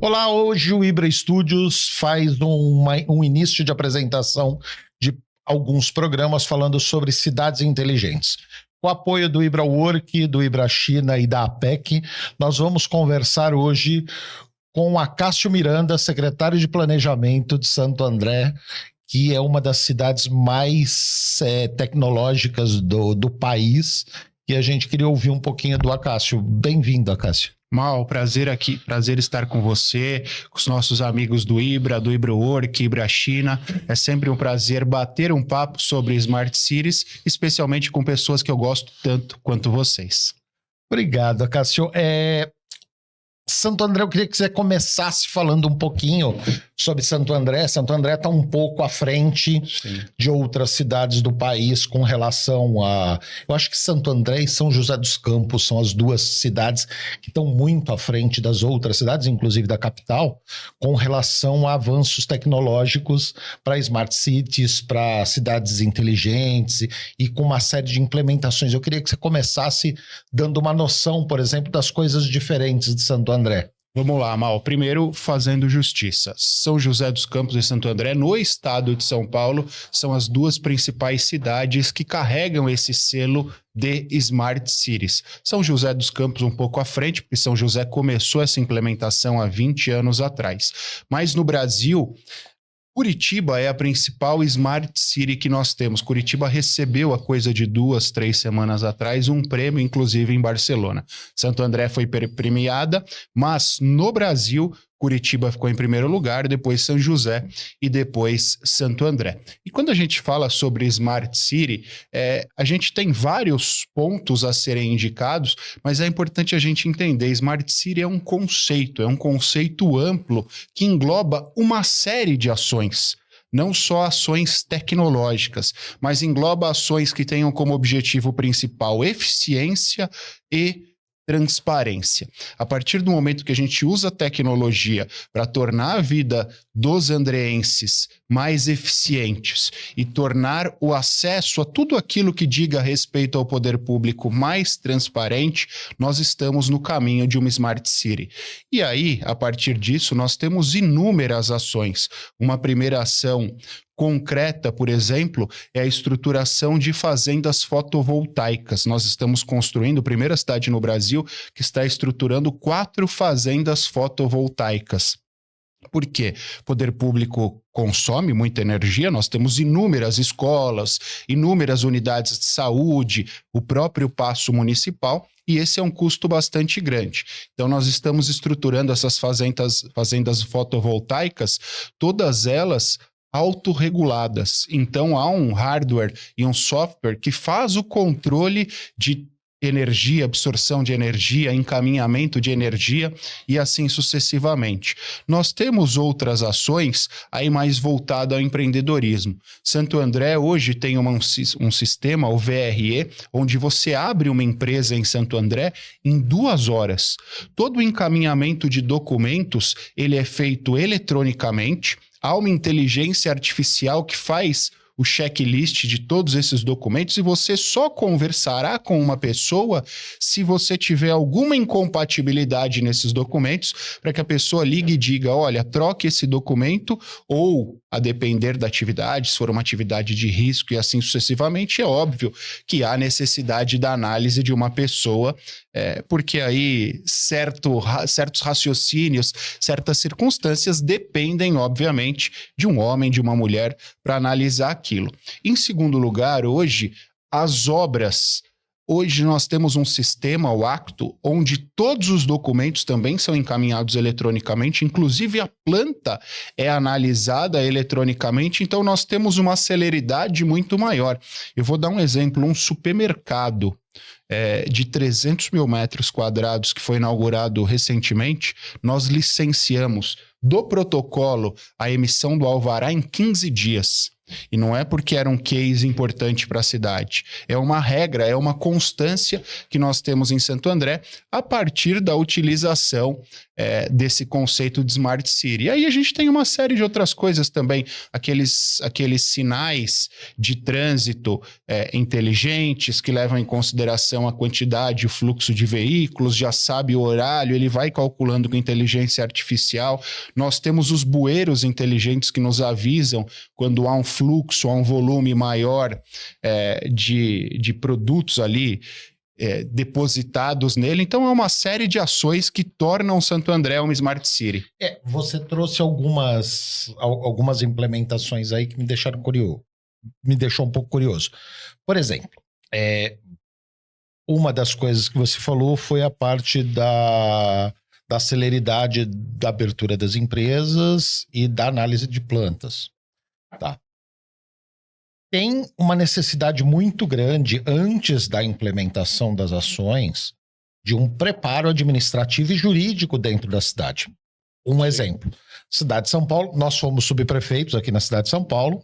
Olá, hoje o Ibra Studios faz um início de apresentação de alguns programas falando sobre cidades inteligentes. Com o apoio do Ibra Work, do Ibra China e da APEC, nós vamos conversar hoje com Acácio Miranda, secretário de Planejamento de Santo André, que é uma das cidades mais tecnológicas do país, e a gente queria ouvir um pouquinho do Acácio. Bem-vindo, Acácio. Mal, prazer estar com você, com os nossos amigos do Ibra Work, Ibra China. É sempre um prazer bater um papo sobre Smart Cities, especialmente com pessoas que eu gosto tanto quanto vocês. Obrigado, Acácio. Santo André, eu queria que você começasse falando um pouquinho sobre Santo André. Santo André está um pouco à frente de outras cidades do país com relação a... Eu acho que Santo André e São José dos Campos são as duas cidades que estão muito à frente das outras cidades, inclusive da capital, com relação a avanços tecnológicos para Smart Cities, para cidades inteligentes e com uma série de implementações. Eu queria que você começasse dando uma noção, por exemplo, das coisas diferentes de Santo André. Vamos lá, Mal. Primeiro, fazendo justiça. São José dos Campos e Santo André, no estado de São Paulo, são as duas principais cidades que carregam esse selo de Smart Cities. São José dos Campos um pouco à frente, porque São José começou essa implementação há 20 anos atrás. Mas no Brasil... Curitiba é a principal Smart City que nós temos. Curitiba recebeu, há coisa de 2-3 semanas atrás, um prêmio, inclusive em Barcelona. Santo André foi premiada, mas no Brasil, Curitiba ficou em primeiro lugar, depois São José e depois Santo André. E quando a gente fala sobre Smart City, a gente tem vários pontos a serem indicados, mas é importante a gente entender, Smart City é um conceito amplo que engloba uma série de ações. Não só ações tecnológicas, mas engloba ações que tenham como objetivo principal eficiência e transparência. A partir do momento que a gente usa a tecnologia para tornar a vida dos andreenses mais eficientes e tornar o acesso a tudo aquilo que diga respeito ao poder público mais transparente, nós estamos no caminho de uma Smart City. E aí, a partir disso, nós temos inúmeras ações. Uma primeira ação concreta, por exemplo, é a estruturação de fazendas fotovoltaicas. Nós estamos construindo a primeira cidade no Brasil que está estruturando 4 fazendas fotovoltaicas. Por quê? O poder público consome muita energia, nós temos inúmeras escolas, inúmeras unidades de saúde, o próprio Paço Municipal, e esse é um custo bastante grande. Então, nós estamos estruturando essas fazendas fotovoltaicas, todas elas autorreguladas. Então, há um hardware e um software que faz o controle de energia, absorção de energia, encaminhamento de energia e assim sucessivamente. Nós temos outras ações aí mais voltadas ao empreendedorismo. Santo André hoje tem um sistema, o VRE, onde você abre uma empresa em Santo André em 2 horas. Todo o encaminhamento de documentos, ele é feito eletronicamente. Há uma inteligência artificial que faz o checklist de todos esses documentos e você só conversará com uma pessoa se você tiver alguma incompatibilidade nesses documentos, para que a pessoa ligue e diga, olha, troque esse documento, ou, a depender da atividade, se for uma atividade de risco e assim sucessivamente, é óbvio que há necessidade da análise de uma pessoa, porque aí certos raciocínios, certas circunstâncias dependem, obviamente, de um homem, de uma mulher, para analisar aquilo. Em segundo lugar, hoje, as obras. Hoje nós temos um sistema, o Acto, onde todos os documentos também são encaminhados eletronicamente, inclusive a planta é analisada eletronicamente, então nós temos uma celeridade muito maior. Eu vou dar um exemplo, um supermercado de 300 mil metros quadrados que foi inaugurado recentemente, nós licenciamos do protocolo a emissão do alvará em 15 dias. E não é porque era um case importante para a cidade. É uma regra, é uma constância que nós temos em Santo André a partir da utilização desse conceito de Smart City. E aí a gente tem uma série de outras coisas também, aqueles sinais de trânsito inteligentes que levam em consideração a quantidade e o fluxo de veículos, já sabe o horário, ele vai calculando com inteligência artificial. Nós temos os bueiros inteligentes que nos avisam quando há um fluxo, há um volume maior de produtos ali depositados nele. Então é uma série de ações que tornam Santo André uma Smart City. Você trouxe algumas implementações aí que me deixaram curioso. Me deixou um pouco curioso. Por exemplo, uma das coisas que você falou foi a parte da celeridade da abertura das empresas e da análise de plantas. Tá. Tem uma necessidade muito grande, antes da implementação das ações, de um preparo administrativo e jurídico dentro da cidade. Um exemplo. Cidade de São Paulo, nós fomos subprefeitos aqui na cidade de São Paulo,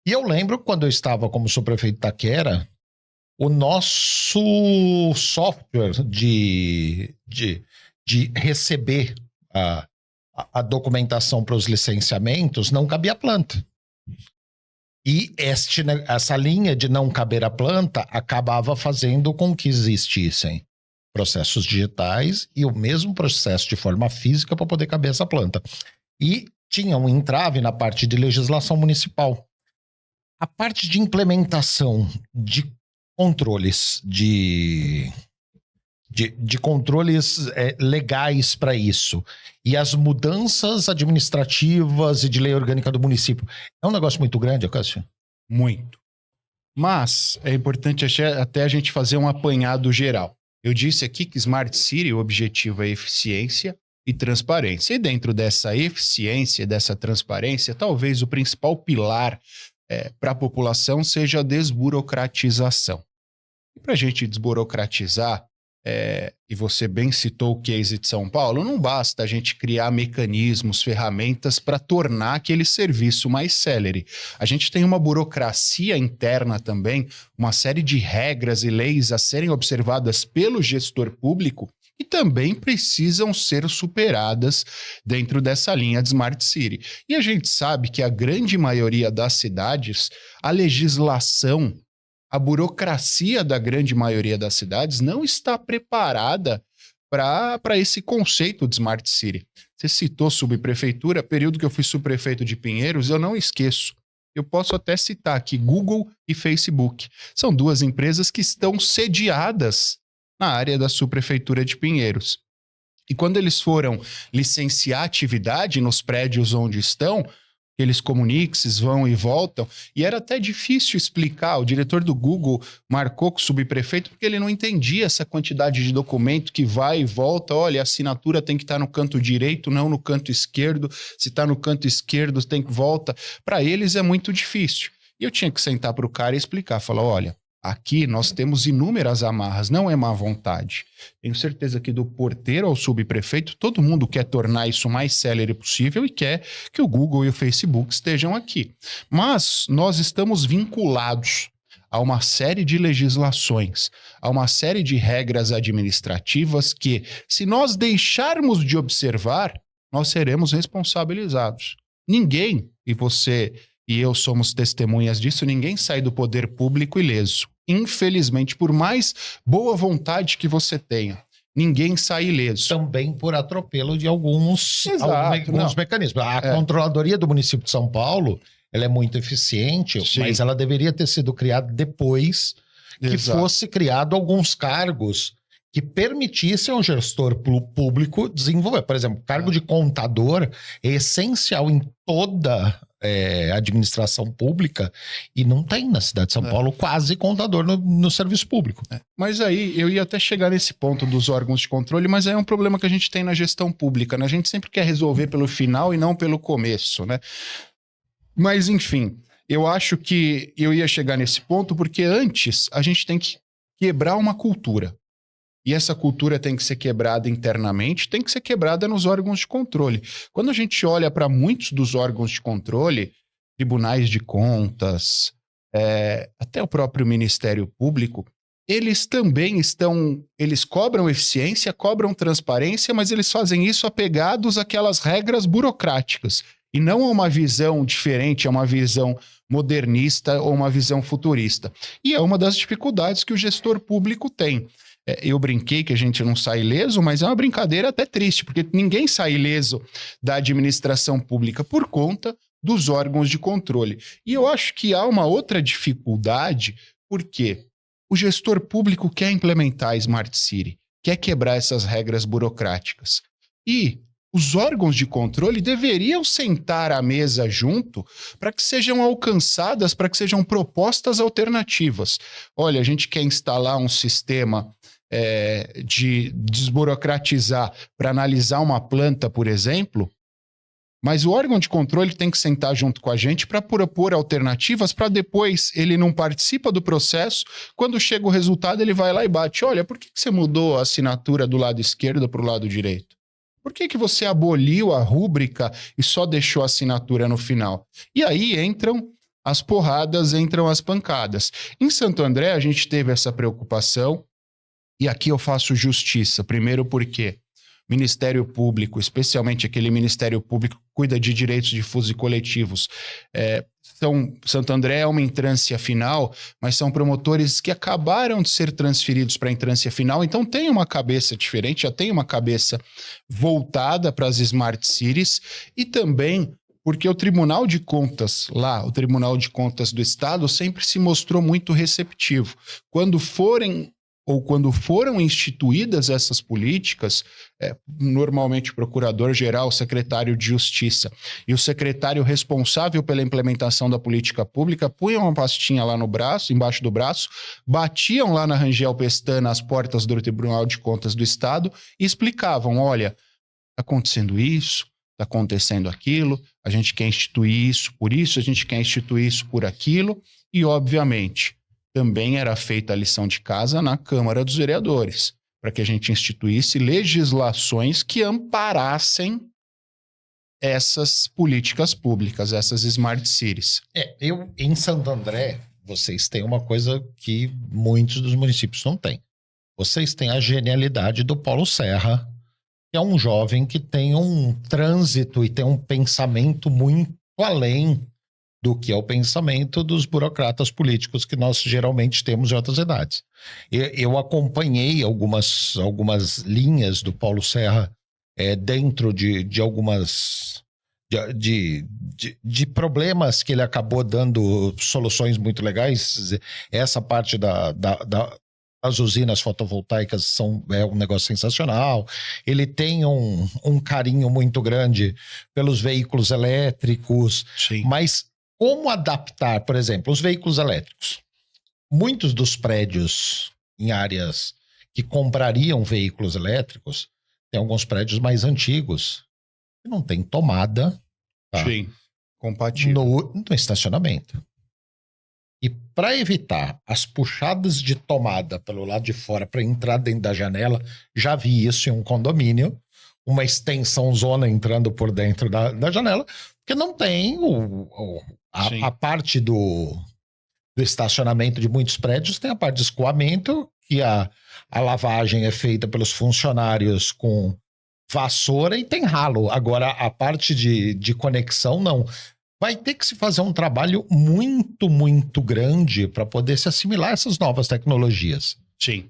e eu lembro quando eu estava como subprefeito de Itaquera, o nosso software de receber a documentação para os licenciamentos não cabia planta. E essa linha de não caber a planta acabava fazendo com que existissem processos digitais e o mesmo processo de forma física para poder caber essa planta. E tinha um entrave na parte de legislação municipal. A parte de implementação de controles, de controles legais para isso, e as mudanças administrativas e de lei orgânica do município, é um negócio muito grande, Cássio? Muito. Mas é importante até a gente fazer um apanhado geral. Eu disse aqui que Smart City, o objetivo é eficiência e transparência. E dentro dessa eficiência, dessa transparência, talvez o principal pilar para a população seja a desburocratização. E para a gente desburocratizar, e você bem citou o case de São Paulo, não basta a gente criar mecanismos, ferramentas para tornar aquele serviço mais célere. A gente tem uma burocracia interna também, uma série de regras e leis a serem observadas pelo gestor público e também precisam ser superadas dentro dessa linha de Smart City. E a gente sabe que a grande maioria das cidades, a legislação, a burocracia da grande maioria das cidades não está preparada para esse conceito de Smart City. Você citou subprefeitura, período que eu fui subprefeito de Pinheiros, eu não esqueço. Eu posso até citar aqui Google e Facebook. São duas empresas que estão sediadas na área da subprefeitura de Pinheiros. E quando eles foram licenciar atividade nos prédios onde estão, aqueles comuniques vão e voltam, e era até difícil explicar. O diretor do Google marcou com o subprefeito porque ele não entendia essa quantidade de documento que vai e volta. Olha, a assinatura tem que estar no canto direito, não no canto esquerdo. Se está no canto esquerdo, tem que volta. Para eles é muito difícil. E eu tinha que sentar para o cara e explicar. Falar, olha, aqui nós temos inúmeras amarras, não é má vontade. Tenho certeza que do porteiro ao subprefeito, todo mundo quer tornar isso o mais célere possível e quer que o Google e o Facebook estejam aqui. Mas nós estamos vinculados a uma série de legislações, a uma série de regras administrativas que, se nós deixarmos de observar, nós seremos responsabilizados. Ninguém, e você e eu somos testemunhas disso, ninguém sai do poder público ileso. Infelizmente, por mais boa vontade que você tenha, ninguém sai ileso. Também por atropelo de alguns mecanismos. A Controladoria do município de São Paulo, ela é muito eficiente, sim, mas ela deveria ter sido criada depois que fosse criado alguns cargos que permitissem ao gestor público desenvolver. Por exemplo, o cargo de contador é essencial em toda administração pública e não tem na cidade de São Paulo quase contador no serviço público. Mas aí eu ia até chegar nesse ponto dos órgãos de controle, mas aí é um problema que a gente tem na gestão pública, né? A gente sempre quer resolver pelo final e não pelo começo, né? Mas enfim, eu acho que eu ia chegar nesse ponto porque antes a gente tem que quebrar uma cultura. E essa cultura tem que ser quebrada internamente, tem que ser quebrada nos órgãos de controle. Quando a gente olha para muitos dos órgãos de controle, tribunais de contas, até o próprio Ministério Público, eles também eles cobram eficiência, cobram transparência, mas eles fazem isso apegados àquelas regras burocráticas, e não a uma visão diferente, a uma visão modernista ou uma visão futurista. E é uma das dificuldades que o gestor público tem. Eu brinquei que a gente não sai ileso, mas é uma brincadeira até triste, porque ninguém sai ileso da administração pública por conta dos órgãos de controle. E eu acho que há uma outra dificuldade, porque o gestor público quer implementar a Smart City, quer quebrar essas regras burocráticas. E os órgãos de controle deveriam sentar à mesa junto para que sejam alcançadas, para que sejam propostas alternativas. Olha, a gente quer instalar um sistema de desburocratizar para analisar uma planta, por exemplo, mas o órgão de controle tem que sentar junto com a gente para propor alternativas, para depois ele não participa do processo, quando chega o resultado ele vai lá e bate, olha, por que você mudou a assinatura do lado esquerdo para o lado direito? Por que você aboliu a rúbrica e só deixou a assinatura no final? E aí entram as porradas, entram as pancadas. Em Santo André a gente teve essa preocupação, e aqui eu faço justiça, primeiro porque o Ministério Público, especialmente aquele Ministério Público que cuida de direitos difusos e coletivos, Santo André é uma entrância final, mas são promotores que acabaram de ser transferidos para a entrância final, então tem uma cabeça diferente, já tem uma cabeça voltada para as Smart Cities, e também porque o Tribunal de Contas lá, o Tribunal de Contas do Estado, sempre se mostrou muito receptivo. Quando foram instituídas essas políticas, normalmente o procurador-geral, o secretário de Justiça e o secretário responsável pela implementação da política pública punham uma pastinha lá no braço, embaixo do braço, batiam lá na Rangel Pestana as portas do Tribunal de Contas do Estado e explicavam, olha, está acontecendo isso, está acontecendo aquilo, a gente quer instituir isso por isso, a gente quer instituir isso por aquilo, e obviamente também era feita a lição de casa na Câmara dos Vereadores, para que a gente instituísse legislações que amparassem essas políticas públicas, essas Smart Cities. Em Santo André, vocês têm uma coisa que muitos dos municípios não têm. Vocês têm a genialidade do Paulo Serra, que é um jovem que tem um trânsito e tem um pensamento muito além do que é o pensamento dos burocratas políticos que nós geralmente temos em outras idades. Eu acompanhei algumas linhas do Paulo Serra dentro de algumas de problemas que ele acabou dando soluções muito legais. Essa parte das usinas fotovoltaicas é um negócio sensacional. Ele tem um carinho muito grande pelos veículos elétricos. Sim. Mas como adaptar, por exemplo, os veículos elétricos? Muitos dos prédios em áreas que comprariam veículos elétricos, tem alguns prédios mais antigos que não tem tomada, tá? Sim, compatível no estacionamento. E para evitar as puxadas de tomada pelo lado de fora para entrar dentro da janela, já vi isso em um condomínio, uma extensão zona entrando por dentro da janela, porque não tem a parte do estacionamento de muitos prédios, tem a parte de escoamento, que a lavagem é feita pelos funcionários com vassoura e tem ralo. Agora, a parte de conexão, não. Vai ter que se fazer um trabalho muito, muito grande para poder se assimilar a essas novas tecnologias. Sim.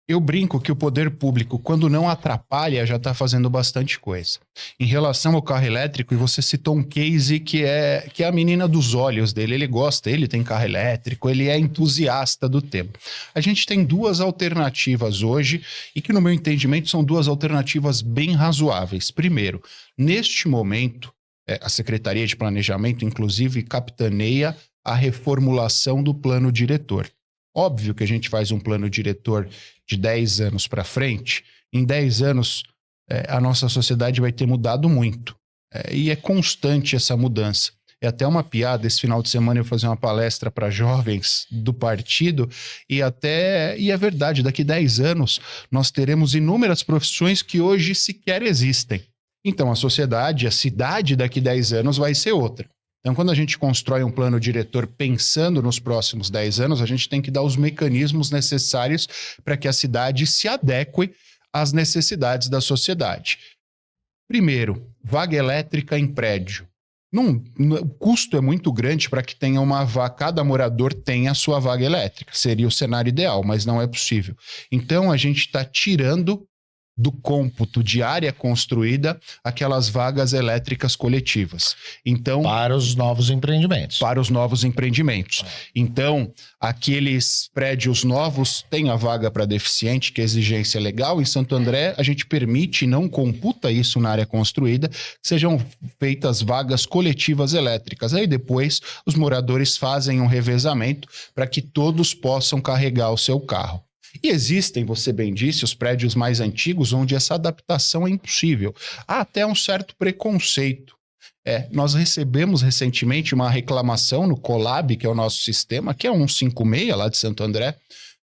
Eu brinco que o poder público, quando não atrapalha, já está fazendo bastante coisa. Em relação ao carro elétrico, e você citou um case que é a menina dos olhos dele. Ele gosta, ele tem carro elétrico, ele é entusiasta do tema. A gente tem duas alternativas hoje, e que no meu entendimento são duas alternativas bem razoáveis. Primeiro, neste momento, a Secretaria de Planejamento, inclusive, capitaneia a reformulação do plano diretor. Óbvio que a gente faz um plano diretor de 10 anos para frente. Em 10 anos, a nossa sociedade vai ter mudado muito. E é constante essa mudança. É até uma piada, esse final de semana eu vou fazer uma palestra para jovens do partido, e é verdade, daqui 10 anos nós teremos inúmeras profissões que hoje sequer existem. Então a sociedade, a cidade daqui 10 anos vai ser outra. Então, quando a gente constrói um plano diretor pensando nos próximos 10 anos, a gente tem que dar os mecanismos necessários para que a cidade se adeque às necessidades da sociedade. Primeiro, vaga elétrica em prédio. O custo é muito grande para que tenha cada morador tenha a sua vaga elétrica. Seria o cenário ideal, mas não é possível. Então, a gente está tirando do cômputo de área construída aquelas vagas elétricas coletivas. Então, para os novos empreendimentos. Para os novos empreendimentos. Então, aqueles prédios novos têm a vaga para deficiente, que é exigência legal. Em Santo André, a gente permite, não computa isso na área construída, que sejam feitas vagas coletivas elétricas. Aí depois, os moradores fazem um revezamento para que todos possam carregar o seu carro. E existem, você bem disse, os prédios mais antigos onde essa adaptação é impossível. Há até um certo preconceito. Nós recebemos recentemente uma reclamação no Colab, que é o nosso sistema, que é 156 lá de Santo André,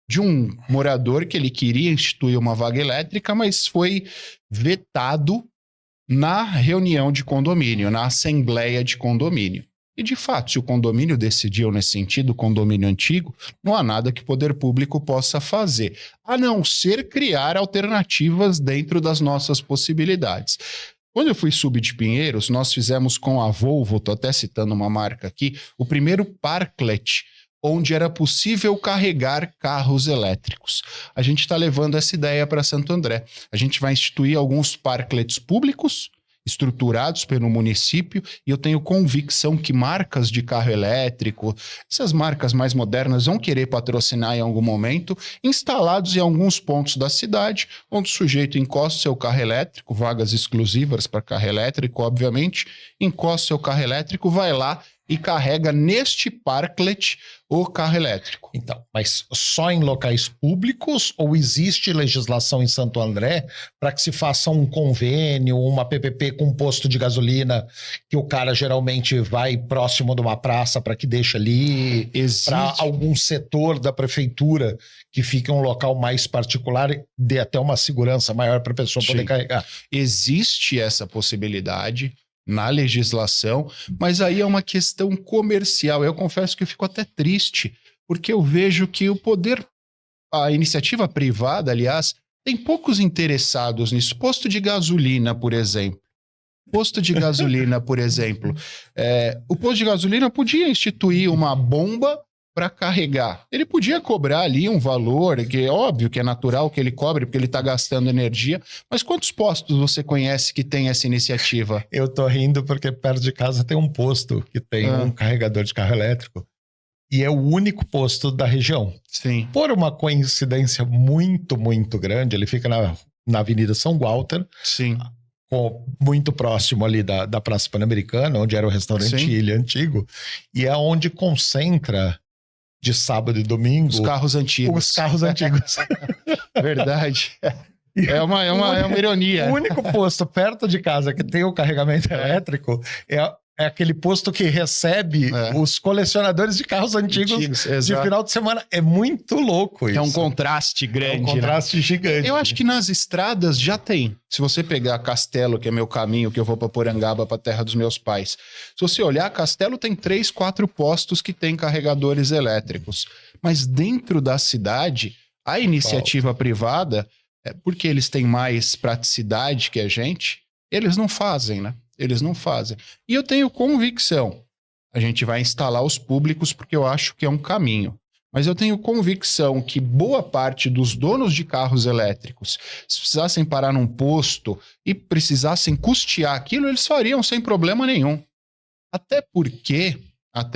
de um morador que ele queria instituir uma vaga elétrica, mas foi vetado na reunião de condomínio, na assembleia de condomínio. E, de fato, se o condomínio decidiu nesse sentido, o condomínio antigo, não há nada que o poder público possa fazer, a não ser criar alternativas dentro das nossas possibilidades. Quando eu fui sub de Pinheiros, nós fizemos com a Volvo, estou até citando uma marca aqui, o primeiro parklet, onde era possível carregar carros elétricos. A gente está levando essa ideia para Santo André. A gente vai instituir alguns parklets públicos, estruturados pelo município, e eu tenho convicção que marcas de carro elétrico, essas marcas mais modernas vão querer patrocinar em algum momento, instalados em alguns pontos da cidade, onde o sujeito encosta o seu carro elétrico, vagas exclusivas para carro elétrico, obviamente, encosta o seu carro elétrico, vai lá e carrega neste parklet o carro elétrico. Então, mas só em locais públicos ou existe legislação em Santo André para que se faça um convênio, uma PPP com um posto de gasolina que o cara geralmente vai próximo de uma praça para que deixe ali, para algum setor da prefeitura que fique um local mais particular e dê até uma segurança maior para a pessoa poder carregar? Existe essa possibilidade na legislação, mas aí é uma questão comercial. Eu confesso que eu fico até triste, porque eu vejo que a iniciativa privada, aliás, tem poucos interessados nisso. Posto de gasolina, por exemplo. O posto de gasolina podia instituir uma bomba para carregar. Ele podia cobrar ali um valor, que é óbvio que é natural que ele cobre, porque ele está gastando energia, mas quantos postos você conhece que tem essa iniciativa? Eu tô rindo porque perto de casa tem um posto que tem um carregador de carro elétrico e é o único posto da região. Sim. Por uma coincidência muito, muito grande, ele fica na Avenida São Walter, sim, muito próximo ali da Praça Pan-Americana, onde era o restaurante Ilha Antigo, e é onde concentra de sábado e domingo os carros antigos. Verdade. É uma ironia. O único posto perto de casa que tem o carregamento elétrico é aquele posto que recebe os colecionadores de carros antigos de final de semana. É muito louco isso. É um contraste grande. É um contraste gigante. Eu acho que nas estradas já tem. Se você pegar Castelo, que é meu caminho, que eu vou para Porangaba, para a terra dos meus pais. Se você olhar, Castelo tem 3, 4 postos que tem carregadores elétricos. Mas dentro da cidade, a iniciativa privada, porque eles têm mais praticidade que a gente, eles não fazem, né? Eles não fazem. E eu tenho convicção. A gente vai instalar os públicos porque eu acho que é um caminho. Mas eu tenho convicção que boa parte dos donos de carros elétricos, se precisassem parar num posto e precisassem custear aquilo, eles fariam sem problema nenhum. Até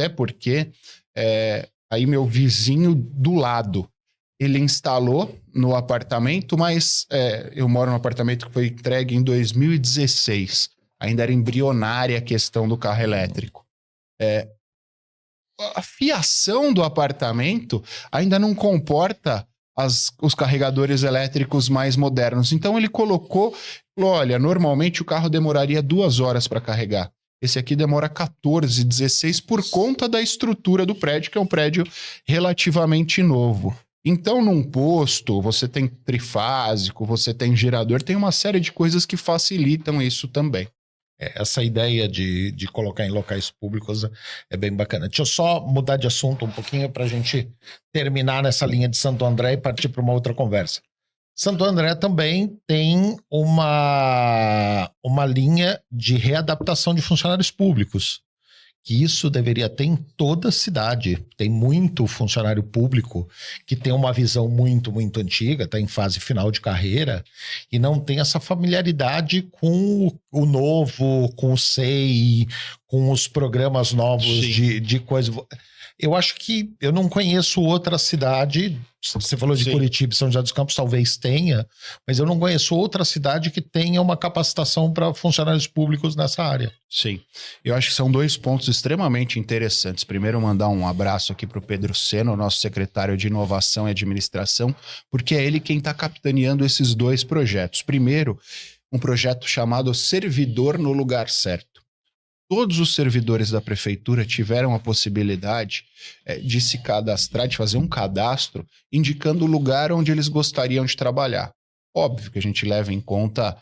porque aí meu vizinho do lado, ele instalou no apartamento, mas eu moro num apartamento que foi entregue em 2016. Ainda era embrionária a questão do carro elétrico. A fiação do apartamento ainda não comporta os carregadores elétricos mais modernos. Então ele falou, olha, normalmente o carro demoraria 2 horas para carregar. Esse aqui demora 14, 16 por conta da estrutura do prédio, que é um prédio relativamente novo. Então, num posto, você tem trifásico, você tem gerador, tem uma série de coisas que facilitam isso também. Essa ideia de colocar em locais públicos é bem bacana. Deixa eu só mudar de assunto um pouquinho para a gente terminar nessa linha de Santo André e partir para uma outra conversa. Santo André também tem uma linha de readaptação de funcionários públicos, que isso deveria ter em toda a cidade. Tem muito funcionário público que tem uma visão muito, muito antiga, está em fase final de carreira, e não tem essa familiaridade com o novo, com o SEI, com os programas novos de coisa. Eu acho que eu não conheço outra cidade, você falou de Curitiba e São José dos Campos, talvez tenha, mas eu não conheço outra cidade que tenha uma capacitação para funcionários públicos nessa área. Sim, eu acho que são 2 pontos extremamente interessantes. Primeiro, mandar um abraço aqui para o Pedro Seno, nosso secretário de Inovação e Administração, porque é ele quem está capitaneando esses 2 projetos. Primeiro, um projeto chamado Servidor no Lugar Certo. Todos os servidores da prefeitura tiveram a possibilidade de se cadastrar, de fazer um cadastro, indicando o lugar onde eles gostariam de trabalhar. Óbvio que a gente leva em conta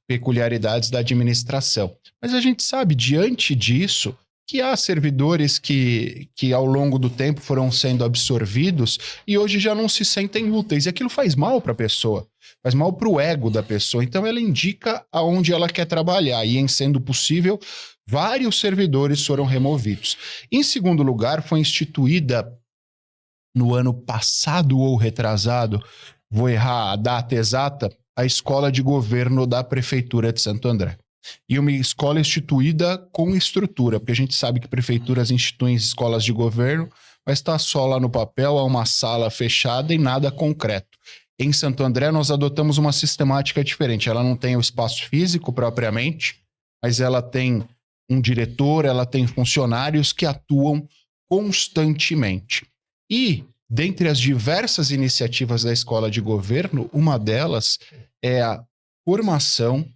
peculiaridades da administração. Mas a gente sabe, diante disso, que há servidores que ao longo do tempo foram sendo absorvidos e hoje já não se sentem úteis. E aquilo faz mal para a pessoa, faz mal para o ego da pessoa. Então ela indica aonde ela quer trabalhar e, em sendo possível, vários servidores foram removidos. Em segundo lugar, foi instituída no ano passado ou retrasado, vou errar a data exata, a Escola de Governo da Prefeitura de Santo André. E uma escola instituída com estrutura, porque a gente sabe que prefeituras instituem escolas de governo, mas está só lá no papel, há uma sala fechada e nada concreto. Em Santo André, nós adotamos uma sistemática diferente. Ela não tem o espaço físico propriamente, mas ela tem um diretor, ela tem funcionários que atuam constantemente. E, dentre as diversas iniciativas da Escola de Governo, uma delas é a formação.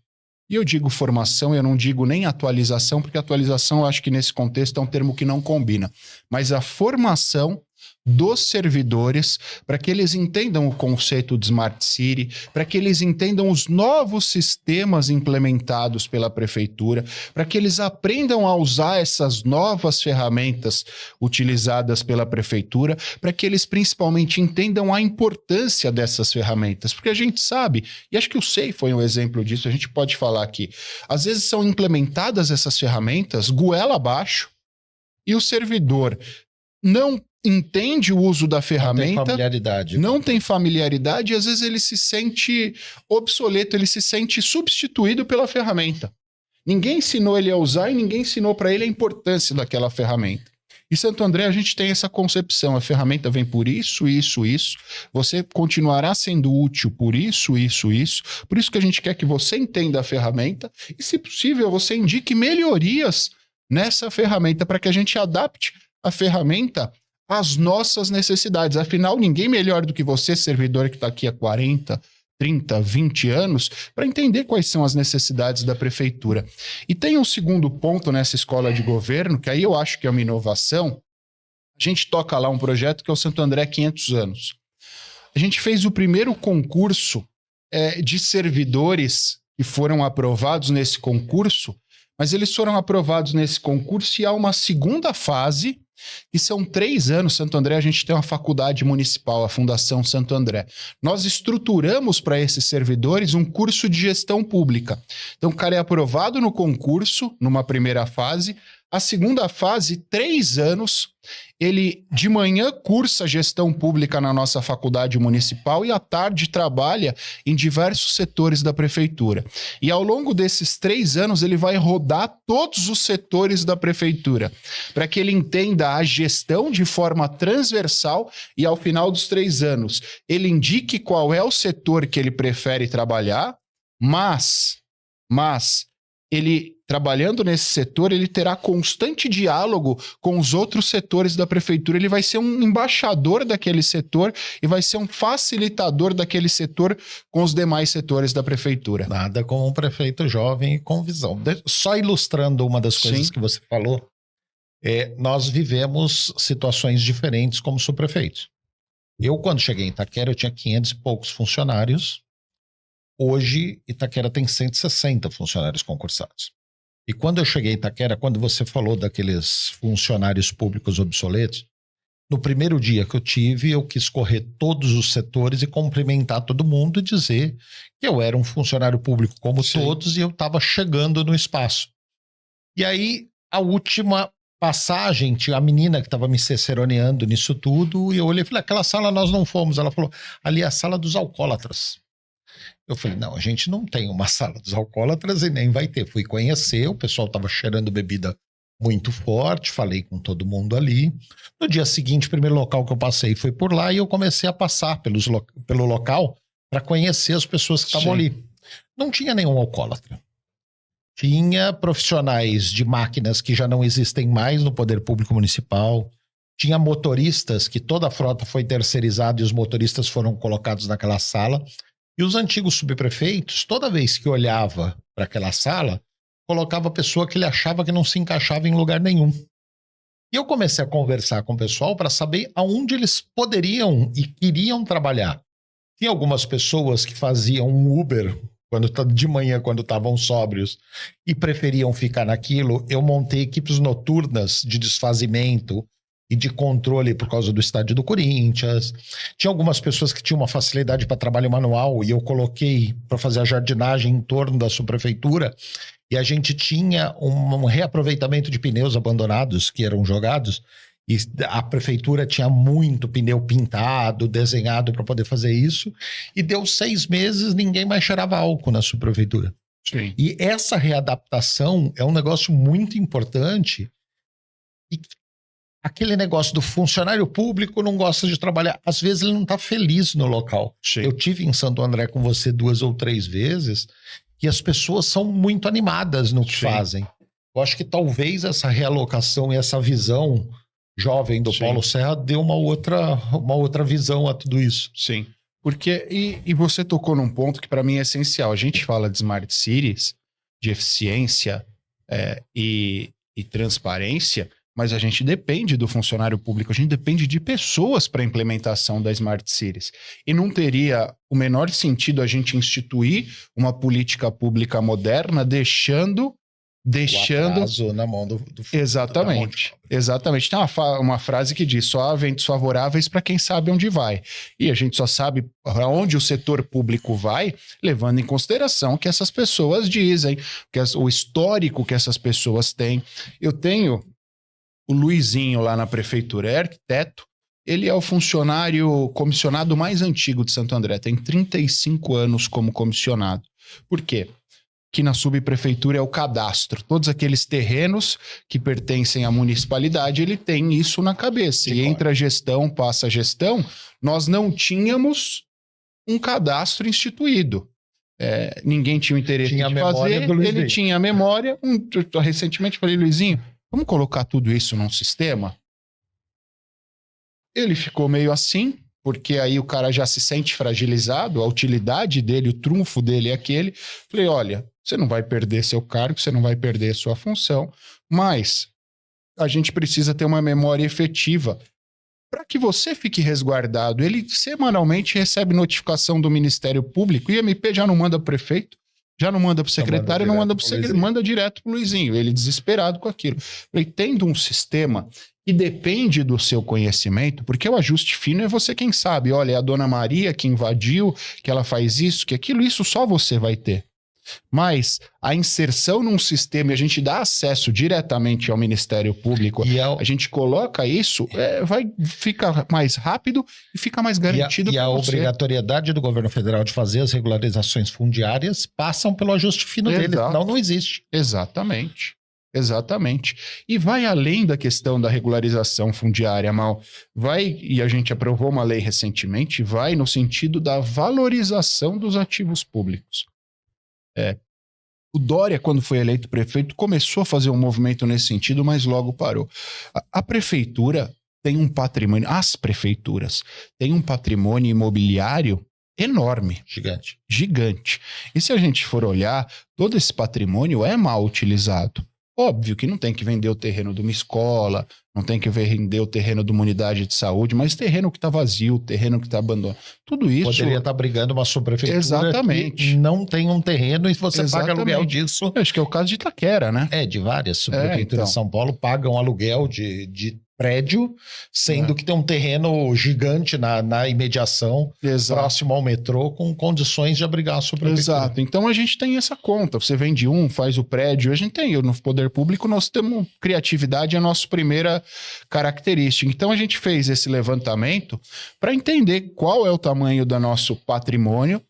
E eu digo formação, eu não digo nem atualização, porque atualização eu acho que nesse contexto é um termo que não combina. Mas a formação dos servidores, para que eles entendam o conceito de Smart City, para que eles entendam os novos sistemas implementados pela prefeitura, para que eles aprendam a usar essas novas ferramentas utilizadas pela prefeitura, para que eles principalmente entendam a importância dessas ferramentas, porque a gente sabe, e acho que o SEI foi um exemplo disso, a gente pode falar aqui, às vezes são implementadas essas ferramentas goela abaixo e o servidor não entende o uso da ferramenta, não tem familiaridade e às vezes ele se sente obsoleto, ele se sente substituído pela ferramenta. Ninguém ensinou ele a usar e ninguém ensinou para ele a importância daquela ferramenta. Em Santo André a gente tem essa concepção, a ferramenta vem por isso, isso, isso, você continuará sendo útil por isso, isso, isso, por isso que a gente quer que você entenda a ferramenta e, se possível, você indique melhorias nessa ferramenta para que a gente adapte a ferramenta às nossas necessidades. Afinal, ninguém melhor do que você, servidor que está aqui há 40, 30, 20 anos, para entender quais são as necessidades da prefeitura. E tem um segundo ponto nessa escola de governo, que aí eu acho que é uma inovação. A gente toca lá um projeto que é o Santo André 500 anos. A gente fez o primeiro concurso de servidores que foram aprovados nesse concurso, mas eles foram aprovados nesse concurso e há uma segunda fase, que são 3 anos. Santo André, a gente tem uma faculdade municipal, a Fundação Santo André. Nós estruturamos para esses servidores um curso de gestão pública. Então, o cara é aprovado no concurso, numa primeira fase. A segunda fase, 3 anos, ele de manhã cursa gestão pública na nossa faculdade municipal e à tarde trabalha em diversos setores da prefeitura. E ao longo desses 3 anos ele vai rodar todos os setores da prefeitura, para que ele entenda a gestão de forma transversal e ao final dos 3 anos ele indique qual é o setor que ele prefere trabalhar, mas ele, trabalhando nesse setor, ele terá constante diálogo com os outros setores da prefeitura. Ele vai ser um embaixador daquele setor e vai ser um facilitador daquele setor com os demais setores da prefeitura. Nada como um prefeito jovem e com visão. Só ilustrando uma das coisas que você falou, nós vivemos situações diferentes como subprefeitos. Eu, quando cheguei em Itaquera, eu tinha 500 e poucos funcionários. Hoje, Itaquera tem 160 funcionários concursados. E quando eu cheguei em Itaquera, quando você falou daqueles funcionários públicos obsoletos, no primeiro dia que eu tive, eu quis correr todos os setores e cumprimentar todo mundo e dizer que eu era um funcionário público como todos e eu estava chegando no espaço. E aí, a última passagem, tinha a menina que estava me ciceroneando nisso tudo, e eu olhei e falei, aquela sala nós não fomos. Ela falou, ali é a sala dos alcoólatras. Eu falei, não, a gente não tem uma sala dos alcoólatras e nem vai ter. Fui conhecer, o pessoal estava cheirando bebida muito forte, falei com todo mundo ali. No dia seguinte, o primeiro local que eu passei foi por lá e eu comecei a passar pelo local para conhecer as pessoas que estavam ali. Não tinha nenhum alcoólatra. Tinha profissionais de máquinas que já não existem mais no poder público municipal. Tinha motoristas, que toda a frota foi terceirizada e os motoristas foram colocados naquela sala. E os antigos subprefeitos, toda vez que olhava para aquela sala, colocava a pessoa que ele achava que não se encaixava em lugar nenhum. E eu comecei a conversar com o pessoal para saber aonde eles poderiam e queriam trabalhar. Tinha algumas pessoas que faziam um Uber de manhã, quando estavam sóbrios, e preferiam ficar naquilo. Eu montei equipes noturnas de desfazimento e de controle por causa do estádio do Corinthians. Tinha algumas pessoas que tinham uma facilidade para trabalho manual e eu coloquei para fazer a jardinagem em torno da subprefeitura. E a gente tinha um reaproveitamento de pneus abandonados que eram jogados. E a prefeitura tinha muito pneu pintado, desenhado para poder fazer isso. E deu 6 meses, ninguém mais cheirava álcool na subprefeitura. Sim. E essa readaptação é um negócio muito importante. E aquele negócio do funcionário público não gosta de trabalhar. Às vezes ele não está feliz no local. Sim. Eu tive em Santo André com você 2 ou 3 vezes e as pessoas são muito animadas no que fazem. Eu acho que talvez essa realocação e essa visão jovem do Paulo Serra deu uma outra visão a tudo isso. Sim. Porque, e você tocou num ponto que para mim é essencial. A gente fala de Smart Cities, de eficiência e transparência, mas a gente depende do funcionário público, a gente depende de pessoas para a implementação da Smart Cities. E não teria o menor sentido a gente instituir uma política pública moderna deixando o atraso na mão do Exatamente. Exatamente. Tem uma frase que diz: só há ventos favoráveis para quem sabe onde vai. E a gente só sabe para onde o setor público vai, levando em consideração o que essas pessoas dizem, o histórico que essas pessoas têm. Eu tenho o Luizinho lá na prefeitura, é arquiteto. Ele é o funcionário comissionado mais antigo de Santo André. Tem 35 anos como comissionado. Por quê? Que na subprefeitura é o cadastro. Todos aqueles terrenos que pertencem à municipalidade, ele tem isso na cabeça. E entra a gestão, passa a gestão, nós não tínhamos um cadastro instituído. Ninguém tinha o interesse de fazer, ele tinha a memória. Recentemente falei, Luizinho, vamos colocar tudo isso num sistema? Ele ficou meio assim, porque aí o cara já se sente fragilizado, a utilidade dele, o trunfo dele é aquele. Falei, olha, você não vai perder seu cargo, você não vai perder sua função, mas a gente precisa ter uma memória efetiva para que você fique resguardado. Ele semanalmente recebe notificação do Ministério Público, e o MP já não manda para o prefeito, já não manda para o secretário, não manda para o secretário, manda direto para o Luizinho, ele desesperado com aquilo. Falei, tendo um sistema que depende do seu conhecimento, porque o ajuste fino é você quem sabe, olha, é a dona Maria que invadiu, que ela faz isso, que aquilo, isso só você vai ter. Mas a inserção num sistema e a gente dá acesso diretamente ao Ministério Público, a gente coloca isso, fica mais rápido e fica mais garantido. E a obrigatoriedade do governo federal de fazer as regularizações fundiárias passam pelo ajuste fino dele, senão não existe. Exatamente. Exatamente. E vai além da questão da regularização fundiária, Mal. E a gente aprovou uma lei recentemente, vai no sentido da valorização dos ativos públicos. O Dória, quando foi eleito prefeito, começou a fazer um movimento nesse sentido, mas logo parou. A prefeitura tem um patrimônio, as prefeituras têm um patrimônio imobiliário enorme. Gigante. E se a gente for olhar, todo esse patrimônio é mal utilizado. Óbvio que não tem que vender o terreno de uma escola, não tem que vender o terreno de uma unidade de saúde, mas terreno que está vazio, terreno que está abandonado, tudo isso... Poderia estar brigando uma subprefeitura Exatamente. que não tem um terreno e você paga aluguel disso. Eu acho que é o caso de Itaquera, né? De várias subprefeituras de São Paulo pagam aluguel de prédio, sendo que tem um terreno gigante na imediação, próximo ao metrô, com condições de abrigar a subprefeitura. Exato. Então a gente tem essa conta. Você vende faz o prédio. A gente tem, no poder público, nós temos criatividade, é a nossa primeira característica. Então a gente fez esse levantamento para entender qual é o tamanho do nosso patrimônio,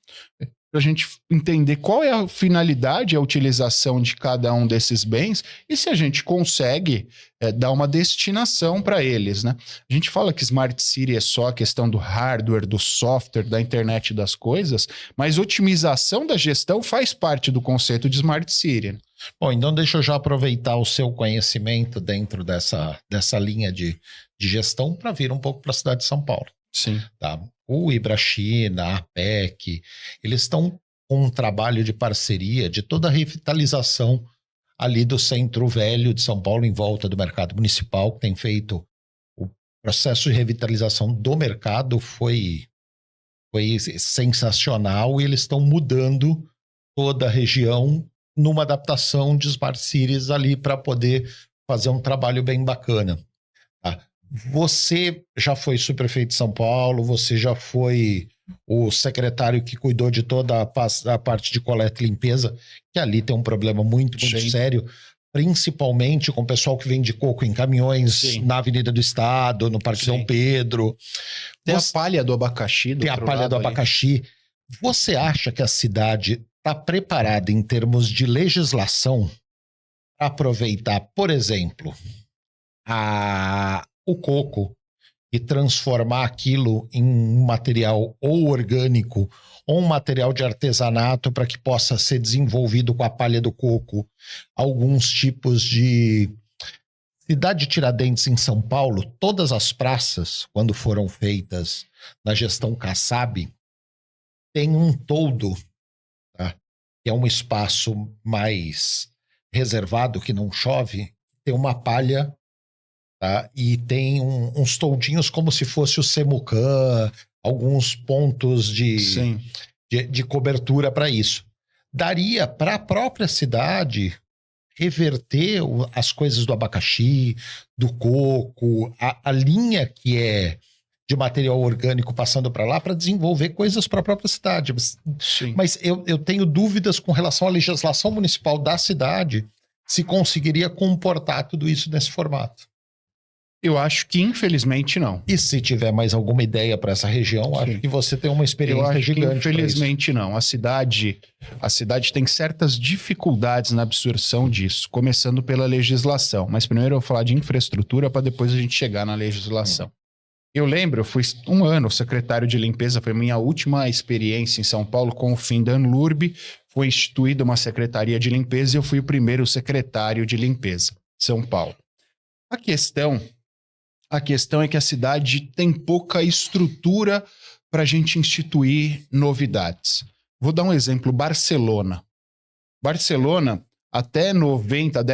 para a gente entender qual é a finalidade, a utilização de cada um desses bens e se a gente consegue dar uma destinação para eles, né? A gente fala que Smart City é só a questão do hardware, do software, da internet das coisas, mas otimização da gestão faz parte do conceito de Smart City, né? Bom, então deixa eu já aproveitar o seu conhecimento dentro dessa linha de gestão para vir um pouco para a cidade de São Paulo. Sim. Tá? O Ibrachina, a APEC, eles estão com um trabalho de parceria de toda a revitalização ali do Centro Velho de São Paulo, em volta do mercado municipal, que tem feito o processo de revitalização do mercado foi sensacional, e eles estão mudando toda a região numa adaptação de Smart Cities ali para poder fazer um trabalho bem bacana. Tá? Você já foi subprefeito de São Paulo, você já foi o secretário que cuidou de toda a parte de coleta e limpeza, que ali tem um problema muito sério, principalmente com o pessoal que vende coco em caminhões na Avenida do Estado, no Parque Dom Pedro. Tem a palha do abacaxi. Tem a palha do abacaxi. Você acha que a cidade está preparada em termos de legislação para aproveitar, por exemplo, o coco e transformar aquilo em um material ou orgânico ou um material de artesanato para que possa ser desenvolvido com a palha do coco alguns tipos de... Cidade de Tiradentes, em São Paulo, todas as praças, quando foram feitas na gestão Kassab, tem um toldo, tá? Que é um espaço mais reservado, que não chove, tem uma palha, tá? E tem uns toldinhos como se fosse o Semucan, alguns pontos de cobertura para isso. Daria para a própria cidade reverter as coisas do abacaxi, do coco, a linha que é de material orgânico passando para lá, para desenvolver coisas para a própria cidade. Mas eu tenho dúvidas com relação à legislação municipal da cidade, se conseguiria comportar tudo isso nesse formato. Eu acho que, infelizmente, não. E se tiver mais alguma ideia para essa região, acho que você tem uma experiência gigante. Que, infelizmente, não. A cidade tem certas dificuldades na absorção disso, começando pela legislação. Mas primeiro eu vou falar de infraestrutura para depois a gente chegar na legislação. Eu lembro, eu fui 1 ano secretário de limpeza, foi minha última experiência em São Paulo com o fim da Anlurb. Foi instituída uma secretaria de limpeza e eu fui o primeiro secretário de limpeza, São Paulo. A questão é que a cidade tem pouca estrutura para a gente instituir novidades. Vou dar um exemplo, Barcelona. Barcelona, até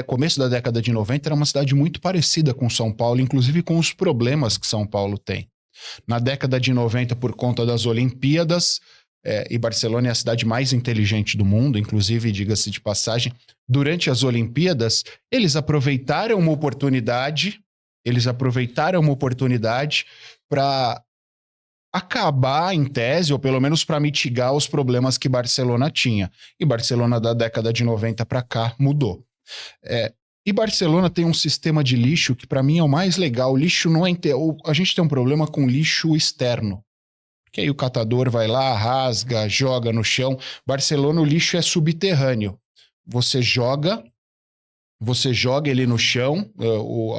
começo da década de 90, era uma cidade muito parecida com São Paulo, inclusive com os problemas que São Paulo tem. Na década de 90, por conta das Olimpíadas, e Barcelona é a cidade mais inteligente do mundo, inclusive, diga-se de passagem, durante as Olimpíadas, eles aproveitaram uma oportunidade para acabar, em tese, ou pelo menos para mitigar os problemas que Barcelona tinha. E Barcelona, da década de 90 para cá, mudou. E Barcelona tem um sistema de lixo que, para mim, é o mais legal. O lixo não é... A gente tem um problema com lixo externo. Porque aí o catador vai lá, rasga, joga no chão. Barcelona, o lixo é subterrâneo. Você joga ele no chão,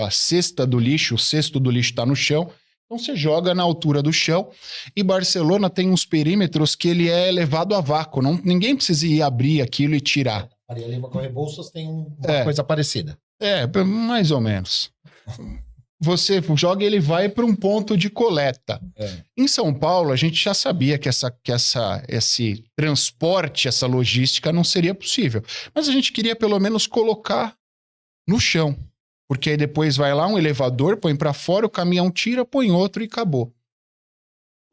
a cesta do lixo, o cesto do lixo está no chão, então você joga na altura do chão, e Barcelona tem uns perímetros que ele é levado a vácuo, ninguém precisa ir abrir aquilo e tirar. Faria Lima com Rebouças tem uma coisa parecida. Mais ou menos. Você joga e ele vai para um ponto de coleta. Em São Paulo, a gente já sabia que esse transporte, essa logística não seria possível, mas a gente queria pelo menos colocar no chão. Porque aí depois vai lá um elevador, põe para fora, o caminhão tira, põe outro e acabou.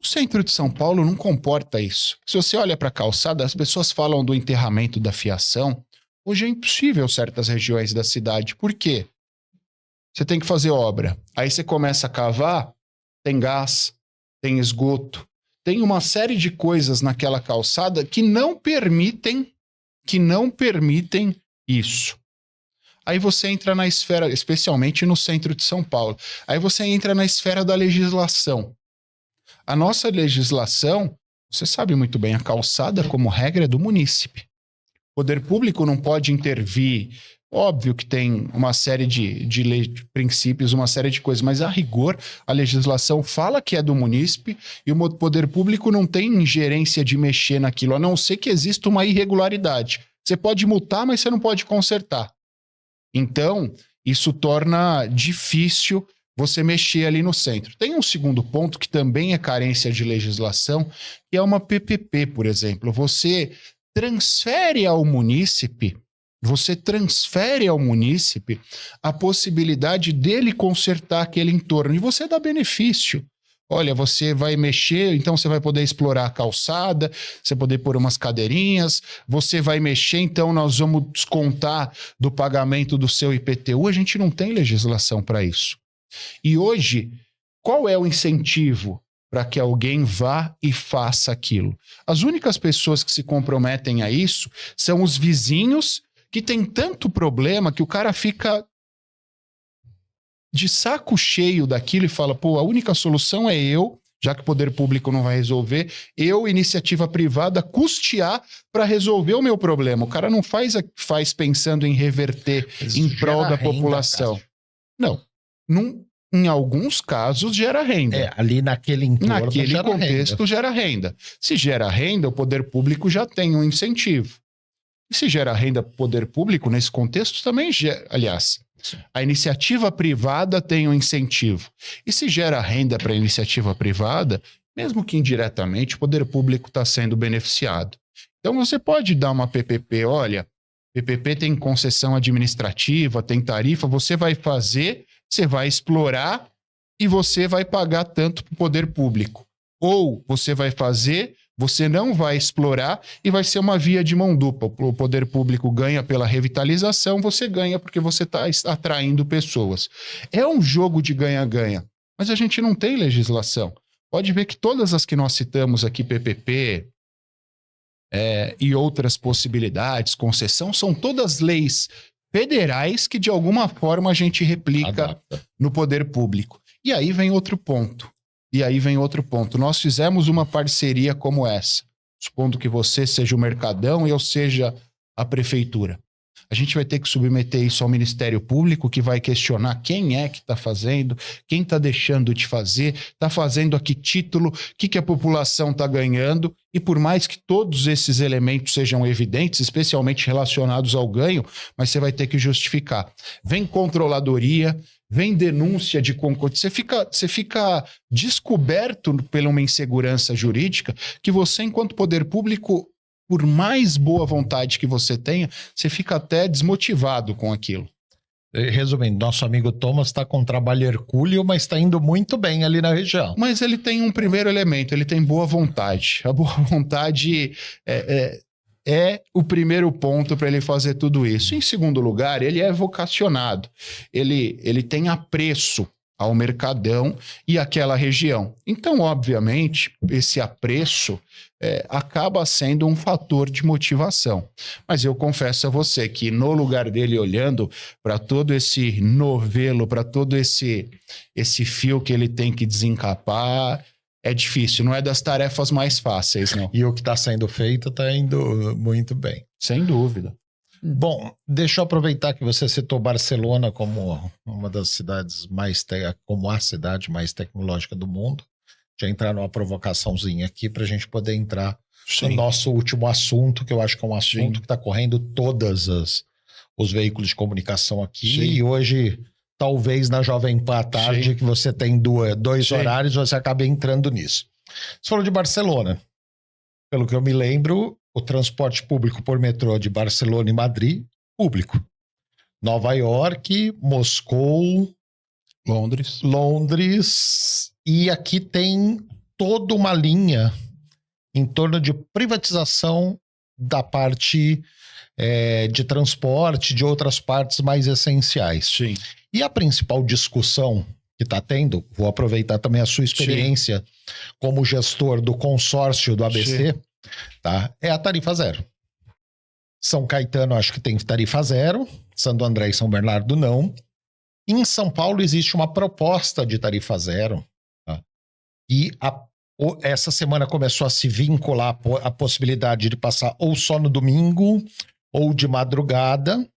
O centro de São Paulo não comporta isso. Se você olha para a calçada, as pessoas falam do enterramento da fiação. Hoje é impossível certas regiões da cidade. Por quê? Você tem que fazer obra. Aí você começa a cavar, tem gás, tem esgoto, tem uma série de coisas naquela calçada que não permitem isso. Aí você entra na esfera, especialmente no centro de São Paulo, aí você entra na esfera da legislação. A nossa legislação, você sabe muito bem, a calçada, como regra, é do munícipe. O poder público não pode intervir. Óbvio que tem uma série de princípios, uma série de coisas, mas a rigor, a legislação fala que é do munícipe e o poder público não tem ingerência de mexer naquilo, a não ser que exista uma irregularidade. Você pode multar, mas você não pode consertar. Então, isso torna difícil você mexer ali no centro. Tem um segundo ponto que também é carência de legislação, que é uma PPP, por exemplo. Você transfere ao munícipe a possibilidade dele consertar aquele entorno e você dá benefício. Olha, você vai mexer, então você vai poder explorar a calçada, você poder pôr umas cadeirinhas, você vai mexer, então nós vamos descontar do pagamento do seu IPTU. A gente não tem legislação para isso. E hoje, qual é o incentivo para que alguém vá e faça aquilo? As únicas pessoas que se comprometem a isso são os vizinhos que têm tanto problema que o cara fica de saco cheio daquilo e fala, pô, a única solução é eu, já que o poder público não vai resolver, eu, iniciativa privada, custear para resolver o meu problema. O cara não faz pensando em reverter em prol da população. Não. Em alguns casos gera renda. Ali naquele entorno naquele contexto gera renda. Se gera renda, o poder público já tem um incentivo. E se gera renda para o poder público, nesse contexto também gera, aliás, a iniciativa privada tem um incentivo. E se gera renda para a iniciativa privada, mesmo que indiretamente, o poder público está sendo beneficiado. Então você pode dar uma PPP, olha, PPP tem concessão administrativa, tem tarifa, você vai fazer, você vai explorar e você vai pagar tanto para o poder público. Ou você vai fazer, você não vai explorar e vai ser uma via de mão dupla. O poder público ganha pela revitalização, você ganha porque você está atraindo pessoas. É um jogo de ganha-ganha, mas a gente não tem legislação. Pode ver que todas as que nós citamos aqui, PPP e outras possibilidades, concessão, são todas leis federais que de alguma forma a gente replica no poder público. E aí vem outro ponto. Nós fizemos uma parceria como essa, supondo que você seja o Mercadão e eu seja a prefeitura. A gente vai ter que submeter isso ao Ministério Público, que vai questionar quem é que está fazendo, quem está deixando de fazer, está fazendo a que título, o que a população está ganhando. E por mais que todos esses elementos sejam evidentes, especialmente relacionados ao ganho, mas você vai ter que justificar. Vem controladoria, vem denúncia de concorrência. Você fica descoberto por uma insegurança jurídica que você, enquanto poder público, por mais boa vontade que você tenha, você fica até desmotivado com aquilo. Resumindo, nosso amigo Thomas está com trabalho hercúleo, mas está indo muito bem ali na região. Mas ele tem um primeiro elemento, ele tem boa vontade. A boa vontade é o primeiro ponto para ele fazer tudo isso. Em segundo lugar, ele é vocacionado. Ele tem apreço ao Mercadão e àquela região. Então, obviamente, esse apreço acaba sendo um fator de motivação. Mas eu confesso a você que no lugar dele, olhando para todo esse novelo, para todo esse fio que ele tem que desencapar, é difícil, não é das tarefas mais fáceis, não. E o que está sendo feito está indo muito bem. Sem dúvida. Bom, deixa eu aproveitar que você citou Barcelona como uma das cidades como a cidade mais tecnológica do mundo. Já entrar numa provocaçãozinha aqui para a gente poder entrar no nosso último assunto, que eu acho que é um assunto que está correndo todos os veículos de comunicação aqui. Sim. E hoje, talvez na Jovem Pan à tarde, que você tem dois horários, você acaba entrando nisso. Você falou de Barcelona. Pelo que eu me lembro, o transporte público por metrô de Barcelona e Madrid, público. Nova York, Moscou, Londres, e aqui tem toda uma linha em torno de privatização da parte de transporte, de outras partes mais essenciais. Sim. E a principal discussão que está tendo, vou aproveitar também a sua experiência como gestor do consórcio do ABC, tá? É a tarifa zero. São Caetano acho que tem tarifa zero, Santo André e São Bernardo não. Em São Paulo existe uma proposta de tarifa zero, tá? E essa semana começou a se vincular a possibilidade de passar ou só no domingo ou de madrugada.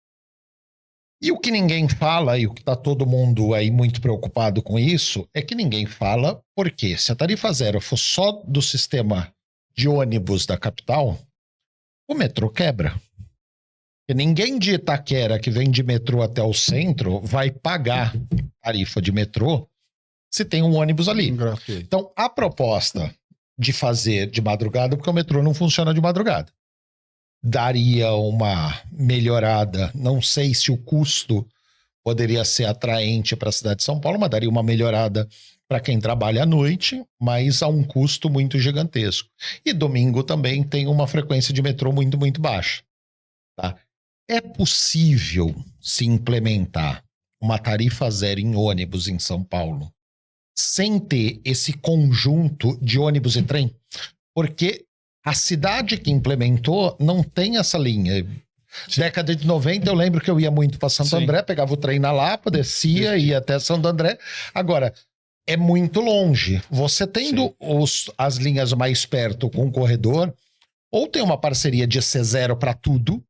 E o que ninguém fala, e o que está todo mundo aí muito preocupado com isso, é que ninguém fala porque se a tarifa zero for só do sistema de ônibus da capital, o metrô quebra. Porque ninguém de Itaquera que vem de metrô até o centro vai pagar tarifa de metrô se tem um ônibus ali. Então, a proposta de fazer de madrugada, porque o metrô não funciona de madrugada, daria uma melhorada. Não sei se o custo poderia ser atraente para a cidade de São Paulo, mas daria uma melhorada para quem trabalha à noite, mas a um custo muito gigantesco. E domingo também tem uma frequência de metrô muito, muito baixa. Tá? É possível se implementar uma tarifa zero em ônibus em São Paulo sem ter esse conjunto de ônibus e trem? Porque a cidade que implementou não tem essa linha. Década de 90 eu lembro que eu ia muito para Santo André, pegava o trem na Lapa, descia, ia até Santo André. Agora, é muito longe. Você tendo as linhas mais perto com o corredor, ou tem uma parceria de ser zero para tudo,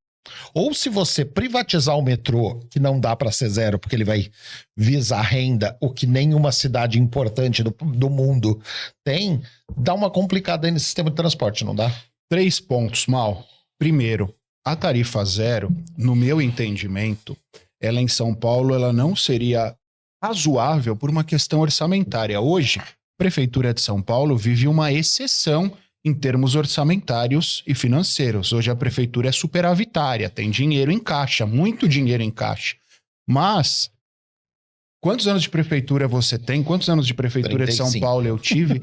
ou se você privatizar o metrô, que não dá para ser zero, porque ele vai visar renda, o que nenhuma cidade importante do mundo tem, dá uma complicada aí nesse sistema de transporte, não dá? 3 pontos, Mal. Primeiro, a tarifa zero, no meu entendimento, ela em São Paulo ela não seria razoável por uma questão orçamentária. Hoje, a Prefeitura de São Paulo vive uma exceção em termos orçamentários e financeiros. Hoje a prefeitura é superavitária, tem dinheiro em caixa, muito dinheiro em caixa. Mas, quantos anos de prefeitura você tem? Quantos anos de prefeitura 35. De São Paulo eu tive?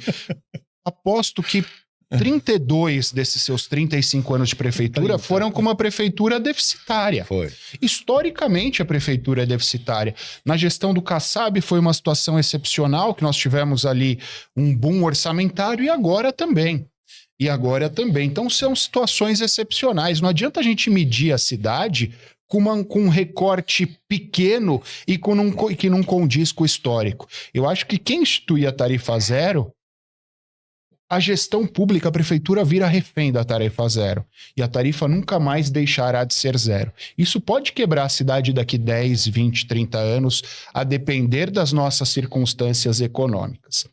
Aposto que 32 desses seus 35 anos de prefeitura foram com uma prefeitura deficitária. Foi. Historicamente, a prefeitura é deficitária. Na gestão do Kassab foi uma situação excepcional, que nós tivemos ali um boom orçamentário, e agora também. Então, são situações excepcionais. Não adianta a gente medir a cidade com um recorte pequeno e que não condiz com o histórico. Eu acho que quem institui a tarifa zero, a gestão pública, a prefeitura vira refém da tarifa zero. E a tarifa nunca mais deixará de ser zero. Isso pode quebrar a cidade daqui 10, 20, 30 anos, a depender das nossas circunstâncias econômicas.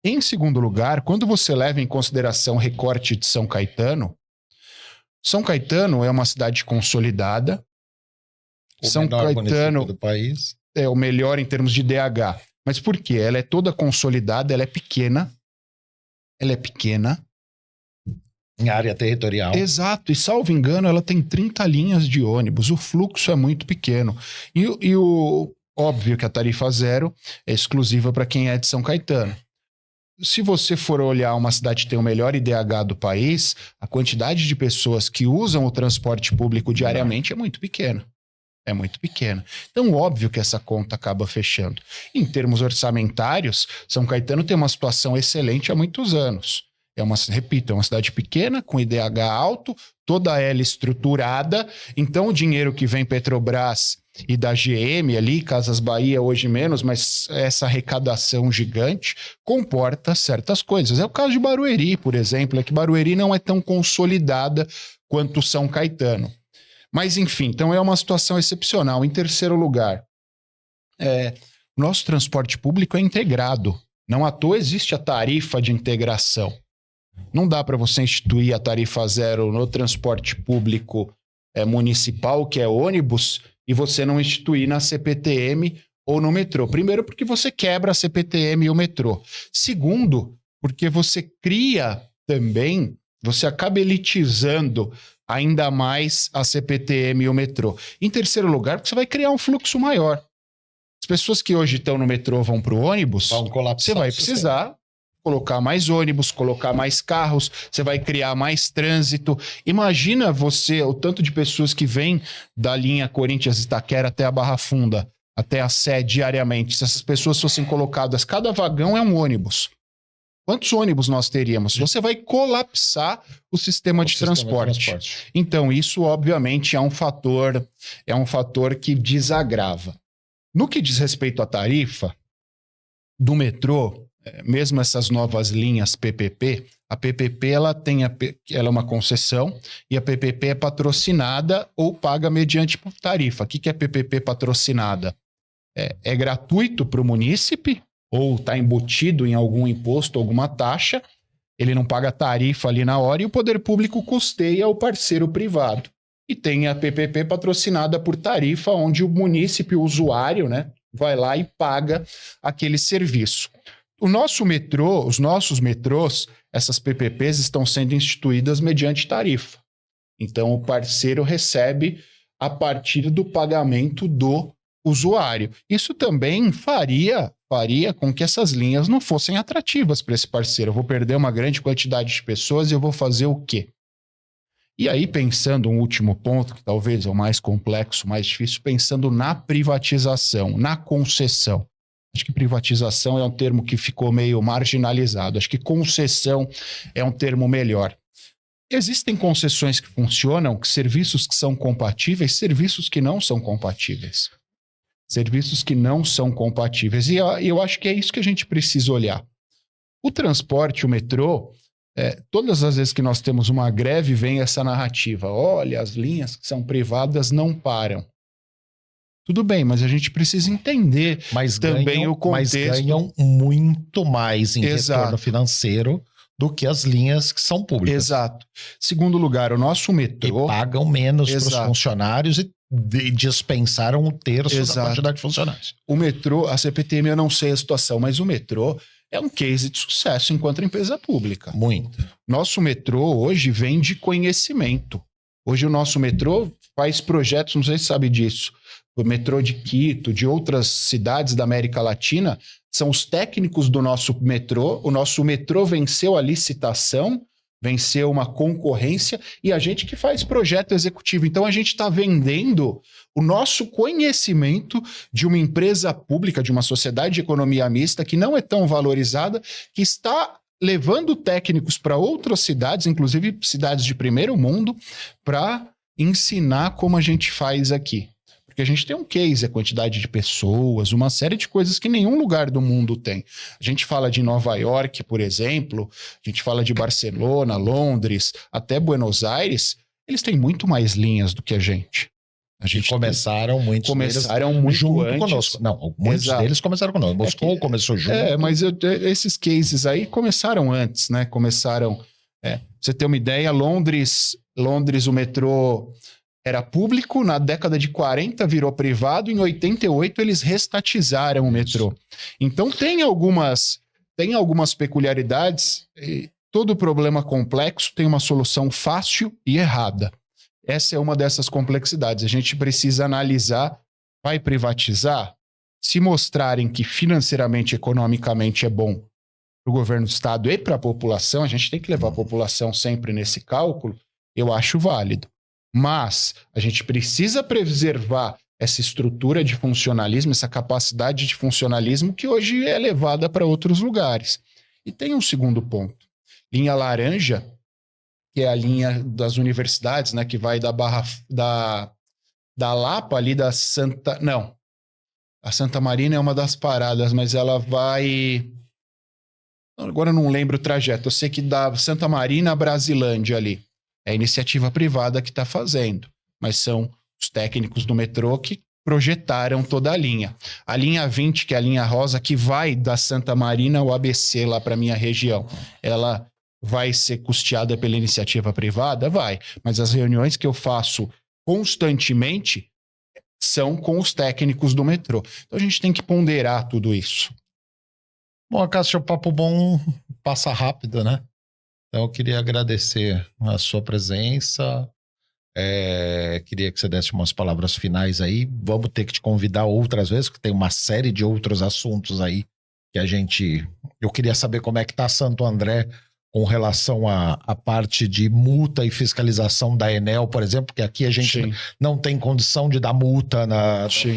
Em segundo lugar, quando você leva em consideração o recorte de São Caetano é uma cidade consolidada. São Caetano do país. É o melhor em termos de DH. Mas por quê? Ela é toda consolidada, ela é pequena. Em área territorial. Exato, e salvo engano, ela tem 30 linhas de ônibus, o fluxo é muito pequeno. E o óbvio que a tarifa zero é exclusiva para quem é de São Caetano. Se você for olhar uma cidade que tem o melhor IDH do país, a quantidade de pessoas que usam o transporte público diariamente é muito pequena. Então, óbvio que essa conta acaba fechando. Em termos orçamentários, São Caetano tem uma situação excelente há muitos anos. É uma cidade pequena, com IDH alto, toda ela estruturada. Então, o dinheiro que vem Petrobras e da GM ali, Casas Bahia hoje menos, mas essa arrecadação gigante comporta certas coisas. É o caso de Barueri, por exemplo, é que Barueri não é tão consolidada quanto São Caetano. Mas, enfim, então é uma situação excepcional. Em terceiro lugar, nosso transporte público é integrado. Não à toa existe a tarifa de integração. Não dá para você instituir a tarifa zero no transporte público municipal, que é ônibus, e você não instituir na CPTM ou no metrô. Primeiro, porque você quebra a CPTM e o metrô. Segundo, porque você cria também, você acaba elitizando ainda mais a CPTM e o metrô. Em terceiro lugar, porque você vai criar um fluxo maior. As pessoas que hoje estão no metrô vão para o ônibus, você vai precisar colocar mais ônibus, colocar mais carros, você vai criar mais trânsito. Imagina você, o tanto de pessoas que vêm da linha Corinthians-Itaquera até a Barra Funda, até a Sé diariamente. Se essas pessoas fossem colocadas, cada vagão é um ônibus. Quantos ônibus nós teríamos? Você vai colapsar o sistema de transporte. Então, isso obviamente é um fator que desagrava. No que diz respeito à tarifa do metrô, mesmo essas novas linhas PPP, a PPP ela é uma concessão e a PPP é patrocinada ou paga mediante tarifa. O que é PPP patrocinada? É gratuito para o munícipe ou está embutido em algum imposto, alguma taxa, ele não paga tarifa ali na hora e o poder público custeia o parceiro privado. E tem a PPP patrocinada por tarifa, onde o munícipe, o usuário, né, vai lá e paga aquele serviço. O nosso metrô, os nossos metrôs, essas PPPs estão sendo instituídas mediante tarifa. Então, o parceiro recebe a partir do pagamento do usuário. Isso também faria com que essas linhas não fossem atrativas para esse parceiro. Eu vou perder uma grande quantidade de pessoas e eu vou fazer o quê? E aí, pensando um último ponto, que talvez é o mais complexo, mais difícil, pensando na privatização, na concessão. Acho que privatização é um termo que ficou meio marginalizado. Acho que concessão é um termo melhor. Existem concessões que funcionam, serviços que são compatíveis, serviços que não são compatíveis. Serviços que não são compatíveis. E eu acho que é isso que a gente precisa olhar. O transporte, o metrô, todas as vezes que nós temos uma greve, vem essa narrativa. Olha, as linhas que são privadas não param. Tudo bem, mas a gente precisa entender também o contexto. Mas ganham muito mais em retorno financeiro do que as linhas que são públicas. Exato. Segundo lugar, o nosso metrô... E pagam menos para os funcionários e dispensaram um terço da quantidade de funcionários. O metrô, a CPTM, eu não sei a situação, mas o metrô é um case de sucesso enquanto empresa pública. Muito. Nosso metrô hoje vem de conhecimento. Hoje o nosso metrô faz projetos, não sei se você sabe disso, o metrô de Quito, de outras cidades da América Latina, são os técnicos do nosso metrô. O nosso metrô venceu a licitação, venceu uma concorrência e a gente que faz projeto executivo. Então a gente está vendendo o nosso conhecimento de uma empresa pública, de uma sociedade de economia mista que não é tão valorizada, que está levando técnicos para outras cidades, inclusive cidades de primeiro mundo, para ensinar como a gente faz aqui. Porque a gente tem um case, a quantidade de pessoas, uma série de coisas que nenhum lugar do mundo tem. A gente fala de Nova York, por exemplo, a gente fala de Barcelona, Londres, até Buenos Aires, eles têm muito mais linhas do que a gente. Começaram muito junto antes. Conosco. Não, muitos deles começaram conosco. Moscou começou junto. Mas esses cases aí começaram antes, né? Começaram... Pra você ter uma ideia, Londres, o metrô era público, na década de 40 virou privado, em 88 eles restatizaram o metrô. Então tem algumas peculiaridades, e todo problema complexo tem uma solução fácil e errada. Essa é uma dessas complexidades. A gente precisa analisar, vai privatizar? Se mostrarem que financeiramente, economicamente é bom para o governo do estado e para a população, a gente tem que levar a população sempre nesse cálculo, eu acho válido. Mas a gente precisa preservar essa estrutura de funcionalismo, essa capacidade de funcionalismo que hoje é levada para outros lugares. E tem um segundo ponto. Linha laranja, que é a linha das universidades, né, que vai da Lapa ali da Santa... Não, a Santa Marina é uma das paradas, mas ela vai... Agora eu não lembro o trajeto, eu sei que da Santa Marina a Brasilândia ali. É a iniciativa privada que está fazendo, mas são os técnicos do metrô que projetaram toda a linha. A linha 20, que é a linha rosa, que vai da Santa Marina ao ABC lá para minha região, ela vai ser custeada pela iniciativa privada? Vai. Mas as reuniões que eu faço constantemente são com os técnicos do metrô. Então a gente tem que ponderar tudo isso. Bom, Cássio, o papo bom passa rápido, né? Então eu queria agradecer a sua presença, Queria que você desse umas palavras finais aí. Vamos ter que te convidar outras vezes, porque tem uma série de outros assuntos aí que eu queria saber como é que tá Santo André com relação à parte de multa e fiscalização da Enel, por exemplo, porque aqui a gente não tem condição de dar multa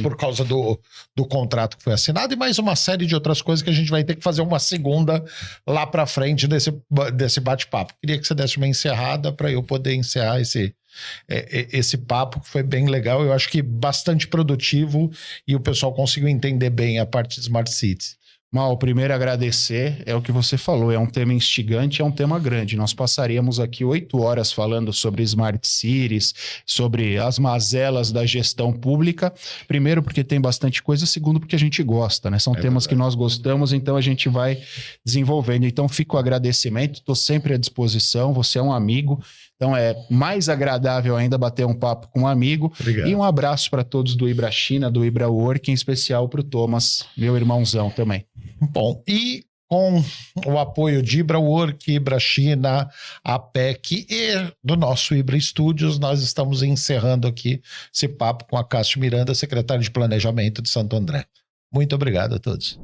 por causa do contrato que foi assinado, e mais uma série de outras coisas que a gente vai ter que fazer uma segunda lá para frente desse bate-papo. Queria que você desse uma encerrada para eu poder encerrar esse papo, que foi bem legal, eu acho que bastante produtivo, e o pessoal conseguiu entender bem a parte de Smart Cities. Mal, primeiro agradecer, é o que você falou, é um tema instigante, é um tema grande. Nós passaríamos aqui 8 horas falando sobre Smart Cities, sobre as mazelas da gestão pública. Primeiro, porque tem bastante coisa. Segundo, porque a gente gosta, né? São temas verdade. Que nós gostamos, então a gente vai desenvolvendo. Então, fica o agradecimento, estou sempre à disposição, você é um amigo. Então é mais agradável ainda bater um papo com um amigo. Obrigado. E um abraço para todos do Ibra China, do Ibra Work, em especial para o Thomas, meu irmãozão também. Bom, e com o apoio de Ibra Work, Ibra China, APEC e do nosso Ibra Studios, nós estamos encerrando aqui esse papo com a Cássio Miranda, secretário de Planejamento de Santo André. Muito obrigado a todos.